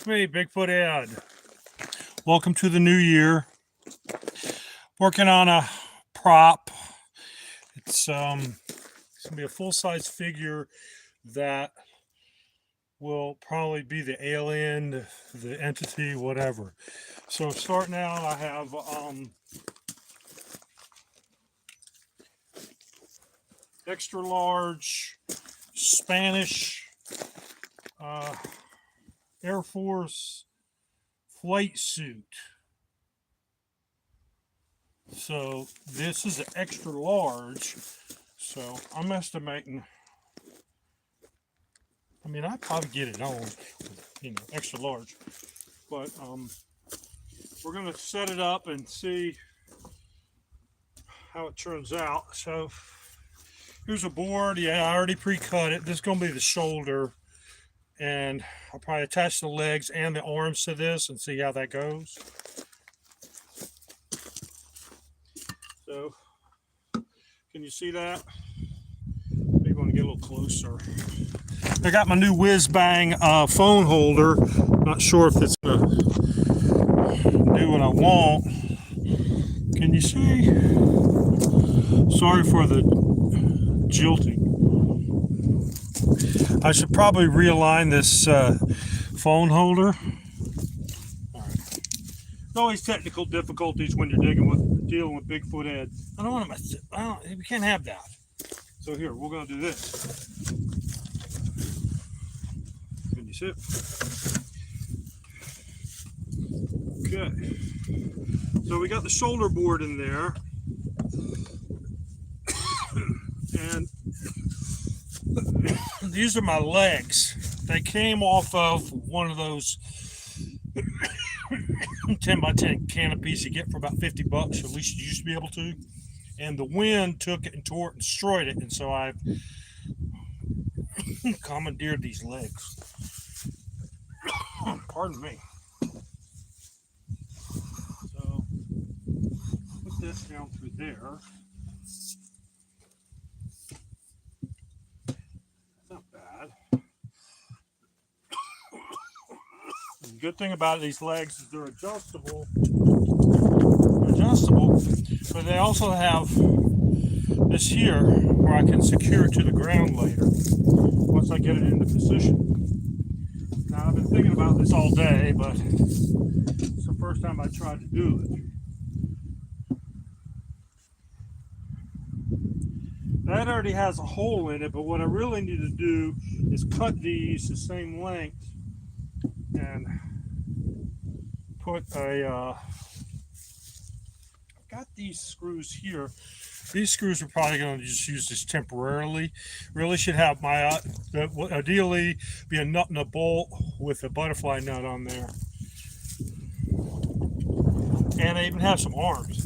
me, Bigfoot Ed. Welcome to the new year. Working on a prop. It's gonna be a full-size figure that will probably be the alien, the entity, whatever. So starting out, I have extra large Spanish Air Force flight suit. So this is an extra large. So I'm estimating, I mean, I'd probably get it on, extra large. But we're going to set it up and see how it turns out. So here's a board. Yeah, I already pre-cut it. This is going to be the shoulder. And I'll probably attach the legs and the arms to this and see how that goes. So, can you see that? Maybe want to get a little closer. I got my new whiz-bang phone holder. Not sure if it's going to do what I want. Can you see? Sorry for the jilting. I should probably realign this phone holder. All right. There's always technical difficulties when you're dealing with Bigfoot Ed. I don't want to mess it. We can't have that. So here, we're going to do this. Can you see it? Okay. So we got the shoulder board in there. And these are my legs. They came off of one of those 10 by 10 canopies you get for about $50, at least you used to be able to. And the wind took it and tore it and destroyed it. And so I've commandeered these legs. Pardon me. So put this down through there. The good thing about these legs is they're adjustable. But they also have this here where I can secure it to the ground later once I get it into position. Now I've been thinking about this all day, but it's the first time I tried to do it. That already has a hole in it, but what I really need to do is cut these the same length and put a I've got these screws here. These screws are probably going to just use this temporarily. Really should have my ideally be a nut and a bolt with a butterfly nut on there, and I even have some arms.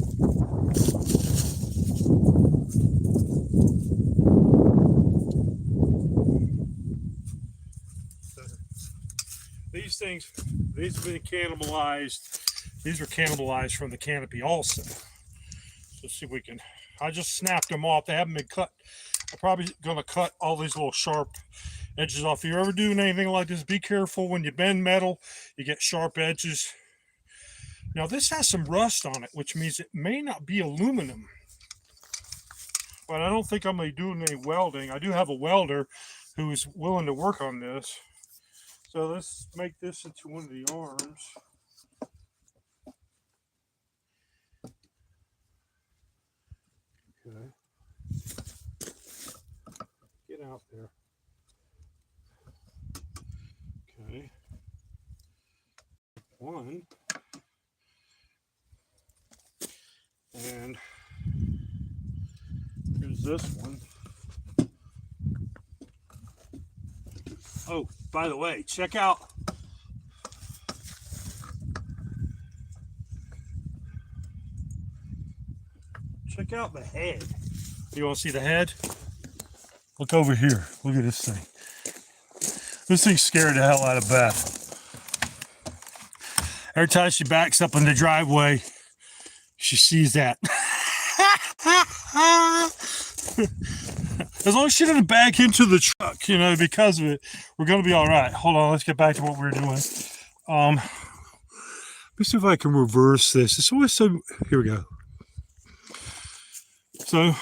These have been cannibalized. These were cannibalized from the canopy also. So let's see if we can, I just snapped them off. They haven't been cut. I'm probably going to cut all these little sharp edges off. If you're ever doing anything like this, be careful when you bend metal, you get sharp edges. Now this has some rust on it, which means it may not be aluminum. But I don't think I'm going to be doing any welding. I do have a welder who is willing to work on this. So let's make this into one of the arms. Okay. Get out there. Okay. One. And here's this one. Oh, by the way, check out the head. You want to see the head? Look over here. Look at this thing. This thing scared the hell out of Beth. Every time she backs up in the driveway, she sees that. As long as she didn't back into the truck, because of it, we're going to be all right. Hold on, let's get back to what we were doing. Let me see if I can reverse this. It's always so. Here we go. So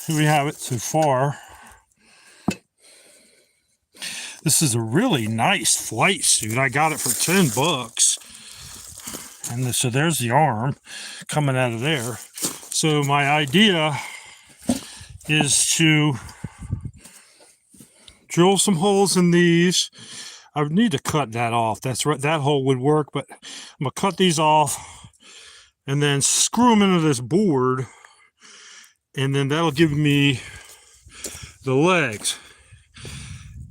here we have it so far. This is a really nice flight suit. I got it for $10. And so there's the arm coming out of there. So my idea is to drill some holes in these. I would need to cut that off. That's right, that hole would work, but I'm gonna cut these off and then screw them into this board, and then that'll give me the legs.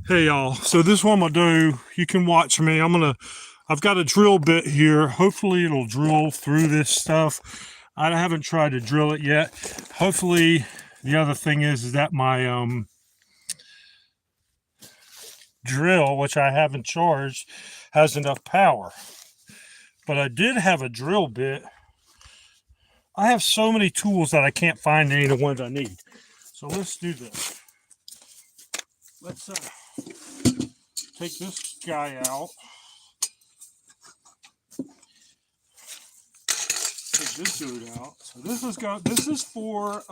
Hey y'all, so this is what I'm gonna do. You can watch me. I've got a drill bit here. Hopefully it'll drill through this stuff. I haven't tried to drill it yet. Hopefully, the other thing is that my drill, which I haven't charged, has enough power. But I did have a drill bit. I have so many tools that I can't find any of the ones I need. So let's do this. Let's take this guy out. Take this dude out. So this is for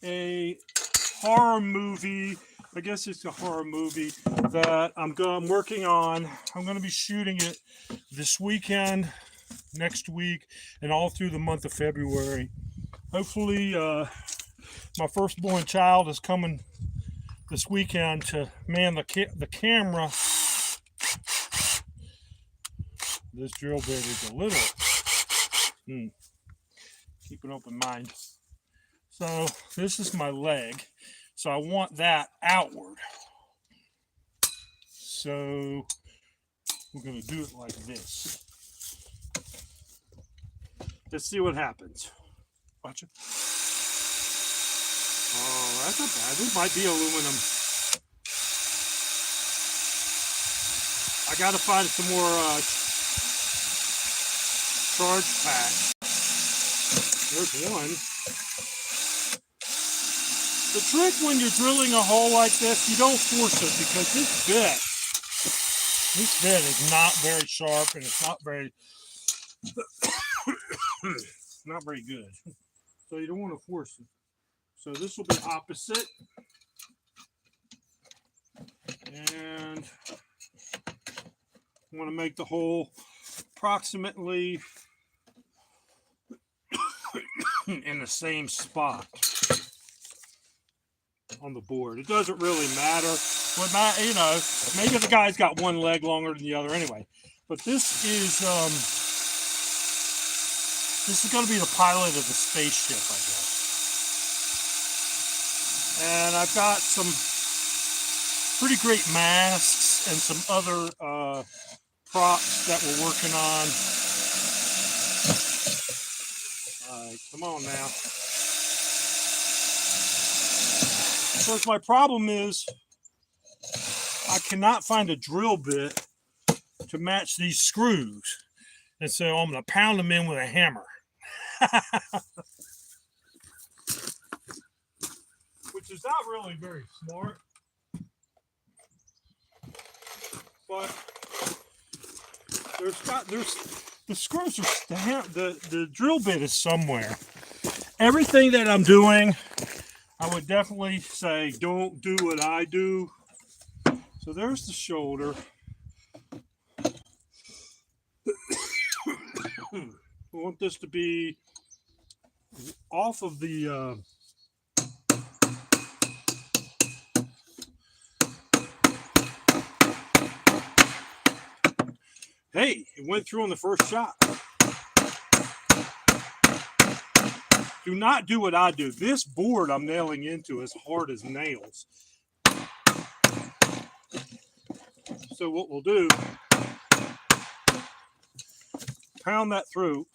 a horror movie. I guess it's a horror movie that I'm working on. I'm going to be shooting it this weekend, next week, and all through the month of February. Hopefully, my firstborn child is coming this weekend to man the camera. This drill bit is a little. Keep an open mind. So this is my leg. So I want that outward. So we're going to do it like this. Let's see what happens. Watch it. Oh, that's not bad. This might be aluminum. I got to find some more charge packs. There's one. The trick when you're drilling a hole like this, you don't force it, because this bit is not very sharp, and it's not very good. So you don't want to force it. So this will be opposite. And I want to make the hole approximately in the same spot on the board. It doesn't really matter. You know, maybe the guy's got one leg longer than the other anyway. But this is going to be the pilot of the spaceship, I guess. And I've got some pretty great masks and some other props that we're working on. All right, come on now. Of course, my problem is I cannot find a drill bit to match these screws. And so I'm going to pound them in with a hammer. Which is not really very smart. But the screws are, the drill bit is somewhere. Everything that I'm doing, I would definitely say, don't do what I do. So there's the shoulder. I want this to be off of the hey, it went through on the first shot. Do not do what I do. This board I'm nailing into is hard as nails. So what we'll do, pound that through.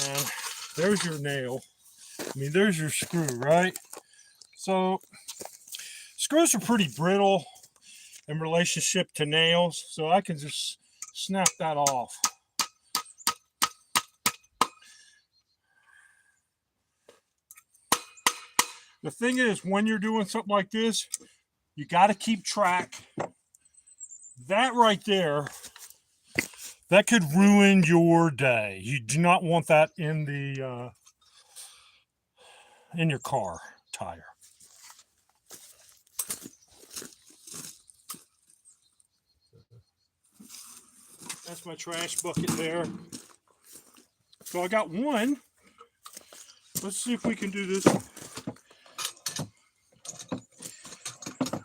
And there's your nail. I mean, there's your screw, right? So screws are pretty brittle in relationship to nails, so I can just snap that off. The thing is, when you're doing something like this, You got to keep track. That right there, that could ruin your day. You do not want that in the in your car tire. That's my trash bucket there. So I got one. Let's see if we can do this one.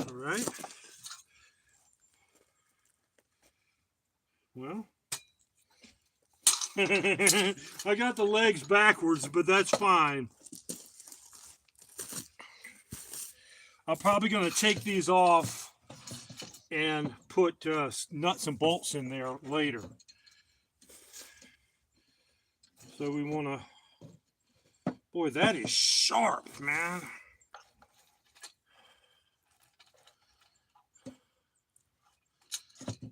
All right. Well, I got the legs backwards, but that's fine. I'm probably going to take these off and put nuts and bolts in there later. So we want to, boy, that is sharp, man.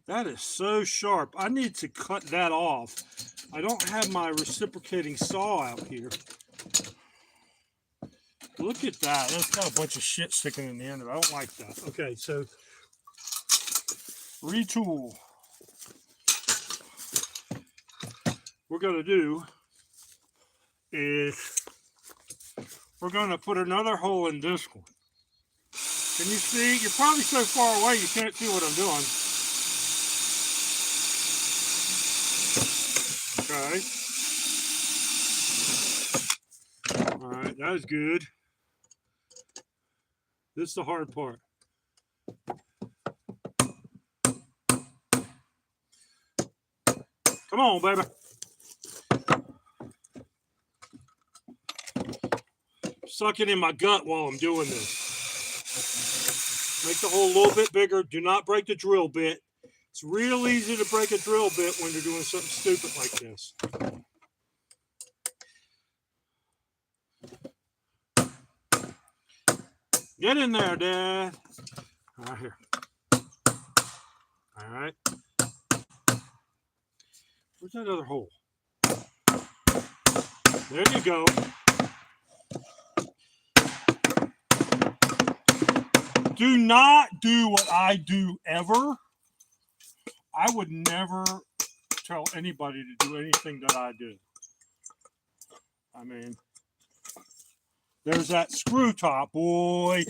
That is so sharp. I need to cut that off. I don't have my reciprocating saw out here. Look at that. It's got a bunch of shit sticking in the end of it. I don't like that. Okay, so retool. We're going to do is we're going to put another hole in this one. Can you see? You're probably so far away you can't see what I'm doing. Okay. All right, that was good. This is the hard part. Come on, baby. Suck it in my gut while I'm doing this. Make the hole a little bit bigger. Do not break the drill bit. It's real easy to break a drill bit when you're doing something stupid like this. Get in there, Dad. All right, here. All right. Where's that other hole? There you go. Do not do what I do ever. I would never tell anybody to do anything that I do. I mean, there's that screw top, boy.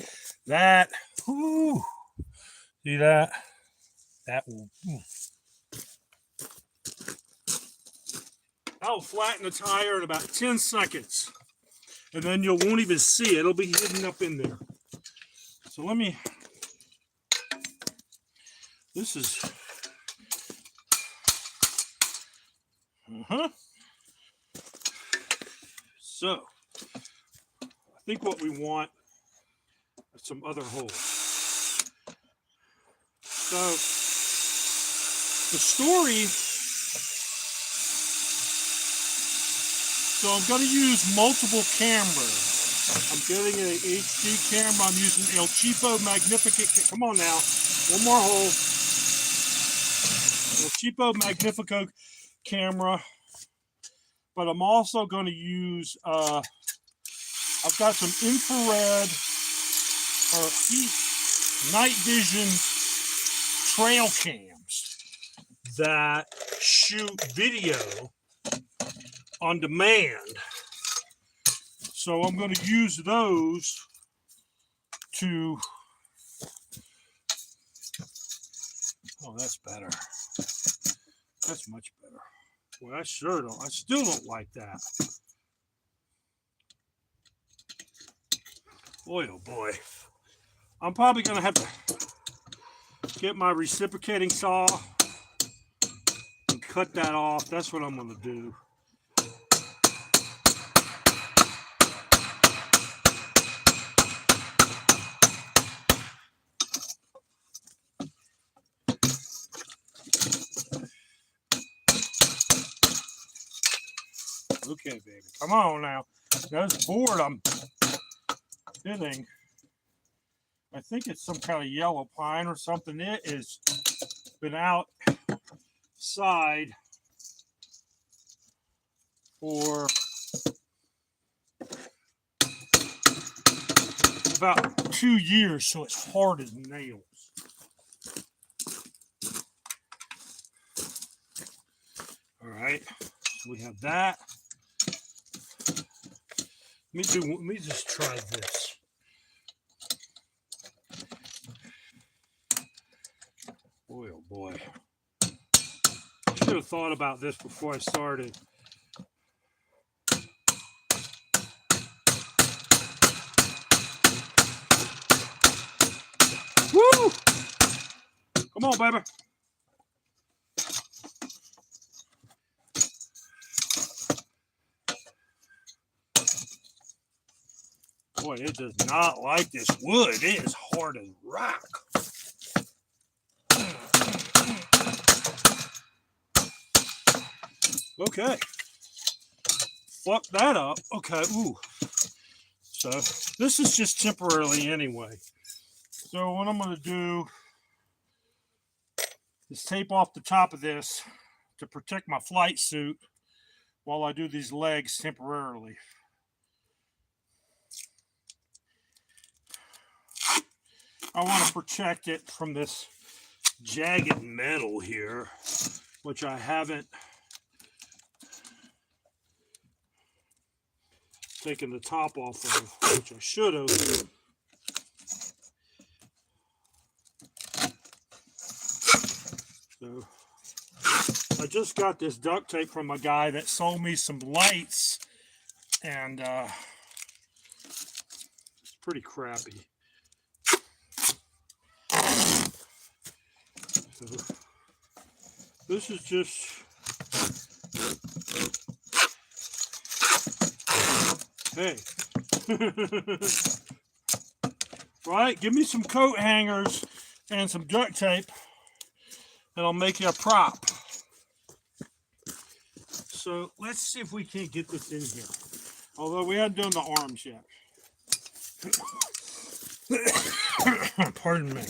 That, whoo, see that? That will, that'll flatten the tire in about 10 seconds. And then you won't even see it. It'll be hidden up in there. So let me, this is, so I think what we want is some other holes. So the story, so I'm going to use multiple cameras. I'm getting an HD camera. I'm using El Cheapo Magnificat. Come on now. One more hole. El Cheapo Magnifico camera. But I'm also going to use, I've got some infrared or heat night vision trail cams that shoot video on demand. So I'm going to use those to, oh, that's better. That's much better. Well, I still don't like that. Boy, oh boy. I'm probably going to have to get my reciprocating saw and cut that off. That's what I'm going to do. Okay, baby. Come on now. This board I'm hitting, I think it's some kind of yellow pine or something. It has been outside for about 2 years, so it's hard as nails. All right, so we have that. Let me just try this. Boy, oh boy. I should have thought about this before I started. Woo! Come on, baby. Boy, it does not like this wood. It is hard as rock. Okay. Fuck that up. Okay, ooh. So, this is just temporarily anyway. So, what I'm going to do is tape off the top of this to protect my flight suit while I do these legs temporarily. I want to protect it from this jagged metal here, which I haven't taken the top off of, which I should have. So I just got this duct tape from a guy that sold me some lights, and it's pretty crappy. So this is just hey. Right, give me some coat hangers and some duct tape, and I'll make you a prop. So let's see if we can't get this in here. Although we haven't done the arms yet. Pardon me.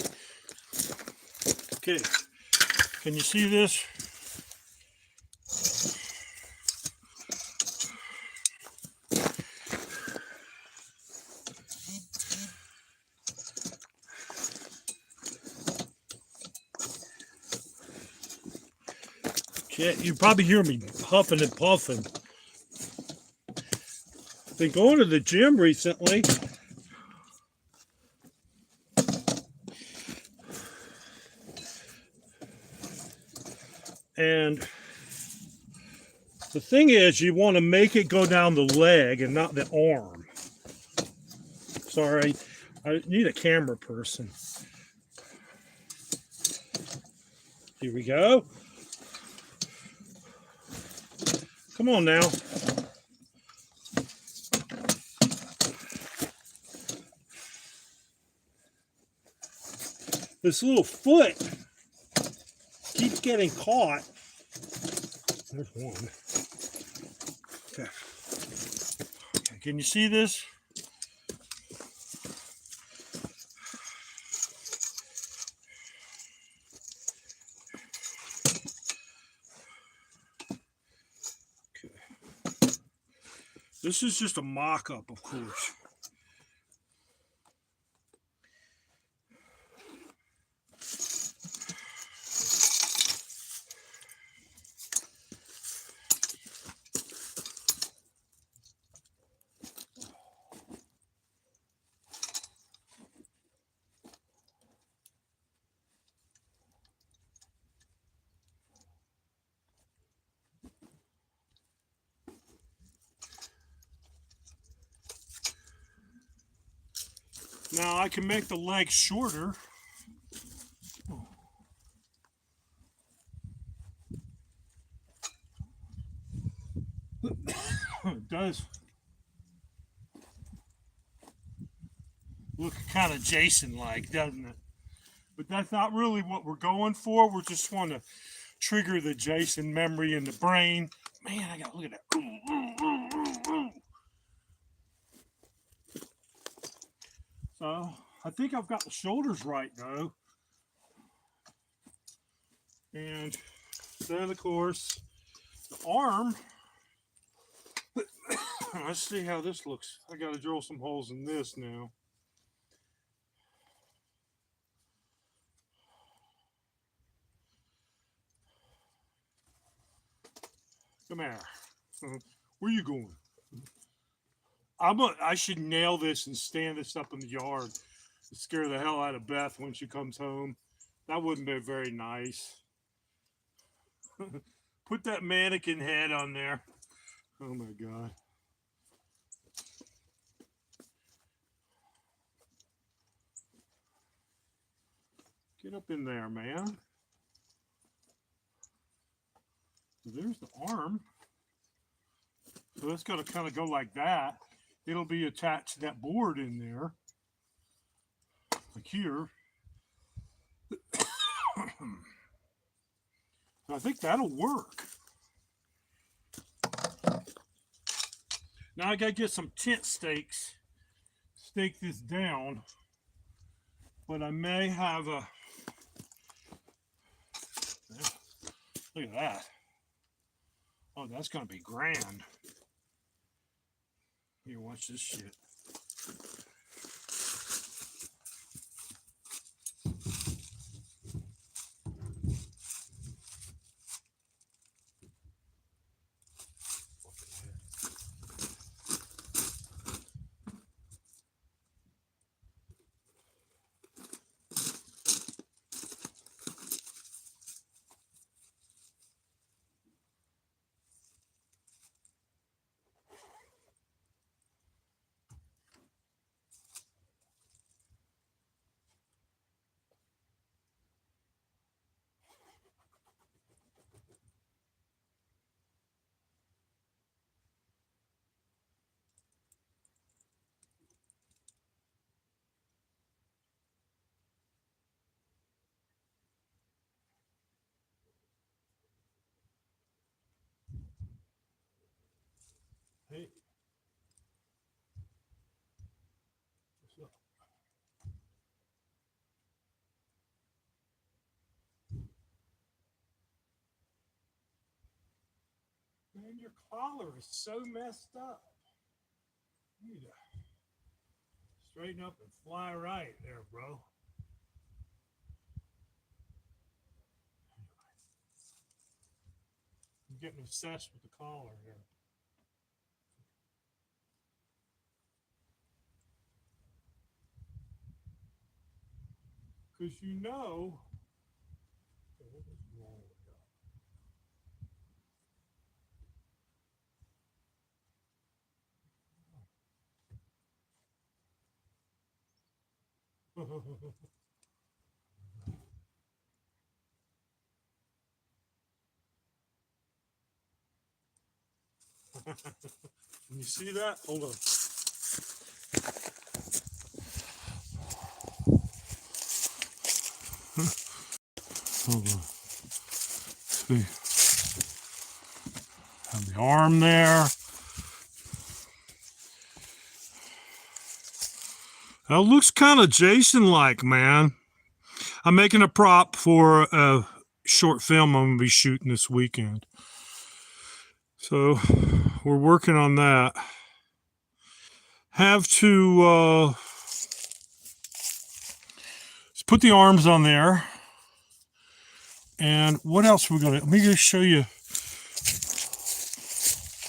Okay, can you see this? Okay, you probably hear me huffing and puffing. Been going to the gym recently. And the thing is, you want to make it go down the leg and not the arm. Sorry, I need a camera person. Here we go. Come on now. This little foot keeps getting caught. There's one. Okay. Okay. Can you see this? Okay. This is just a mock-up, of course. Now I can make the legs shorter. It does look kind of Jason-like, doesn't it? But that's not really what we're going for. We just want to trigger the Jason memory in the brain. Man, I gotta look at that. So I think I've got the shoulders right though. And then of course the arm. Let's see how this looks. I gotta drill some holes in this now. Come here. Where you going? I should nail this and stand this up in the yard to scare the hell out of Beth when she comes home. That wouldn't be very nice. Put that mannequin head on there. Oh my God. Get up in there, man. There's the arm. So that's going to kind of go like that. It'll be attached to that board in there. Like here. I think that'll work. Now I got to get some tent stakes. Stake this down. But I may have a... Look at that. Oh, that's going to be grand. Here, watch this shit. Hey. What's up? Man, your collar is so messed up. You need to straighten up and fly right there, bro. I'm getting obsessed with the collar here. Because you know, what is wrong with that? Can you see that? Hold on. Hold on. See. Have the arm there. That looks kind of Jason-like, man. I'm making a prop for a short film I'm going to be shooting this weekend. So we're working on that. Have to put the arms on there. And what else we're going to... Let me just show you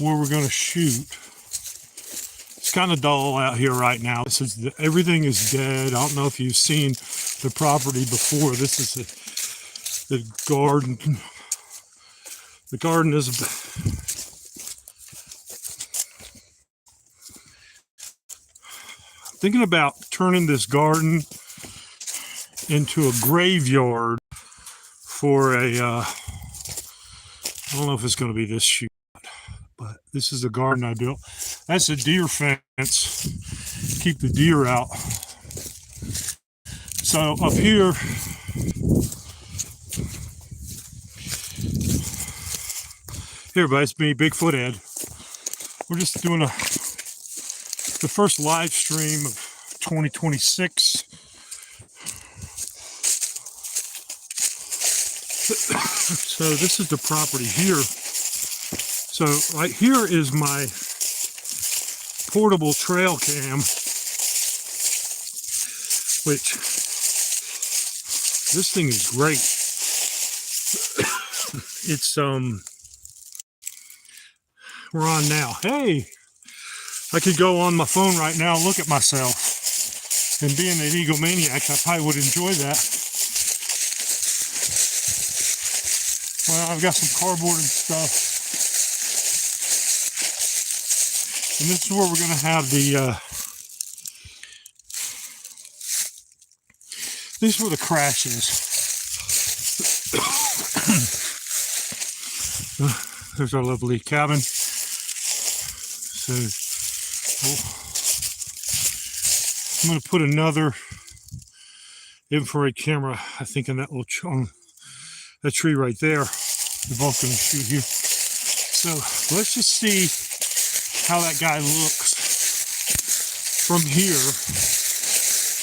where we're going to shoot. It's kind of dull out here right now. Everything is dead. I don't know if you've seen the property before. This is the garden. The garden is... Thinking about turning this garden into a graveyard for a... I don't know if it's going to be this shoot, but this is a garden I built. That's a deer fence. Keep the deer out. So up here, here everybody, it's me, Bigfoot Ed. We're just doing the first live stream of 2026. So this is the property here. So right here is my portable trail cam, which this thing is great. It's we're on now. Hey, I could go on my phone right now and look at myself. And being an egomaniac, I probably would enjoy that. Well, I've got some cardboard and stuff. And this is where we're going to have the, this is where the crash is. There's our lovely cabin. So, I'm going to put another infrared camera, I think, in that little that tree right there. We're both going to shoot here. So let's just see how that guy looks from here.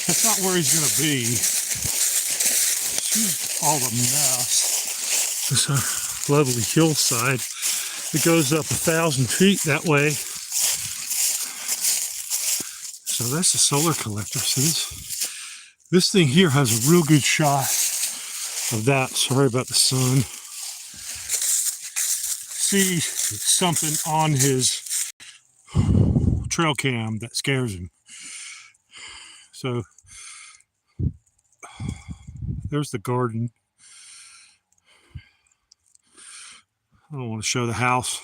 That's not where he's going to be. See all the mess. This lovely hillside. It goes up 1,000 feet that way. So that's a solar collector. So this thing here has a real good shot of that. Sorry about the sun. See something on his trail cam that scares him. So there's the garden. I don't want to show the house.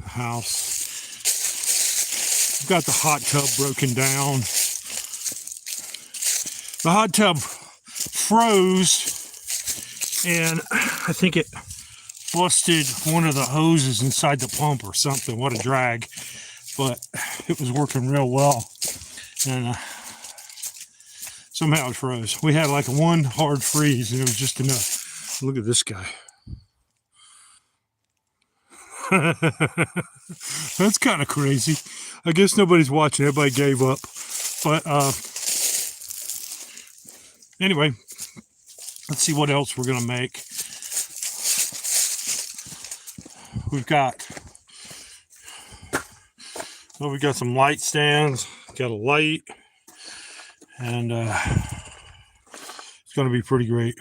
The house. I've got the hot tub broken down. The hot tub froze, and I think it busted one of the hoses inside the pump or something. What a drag. But it was working real well. And somehow it froze. We had like one hard freeze, and it was just enough. Look at this guy. That's kind of crazy. I guess nobody's watching. Everybody gave up. But anyway, let's see what else we're going to make. We've got some light stands. Got a light. And it's going to be pretty great.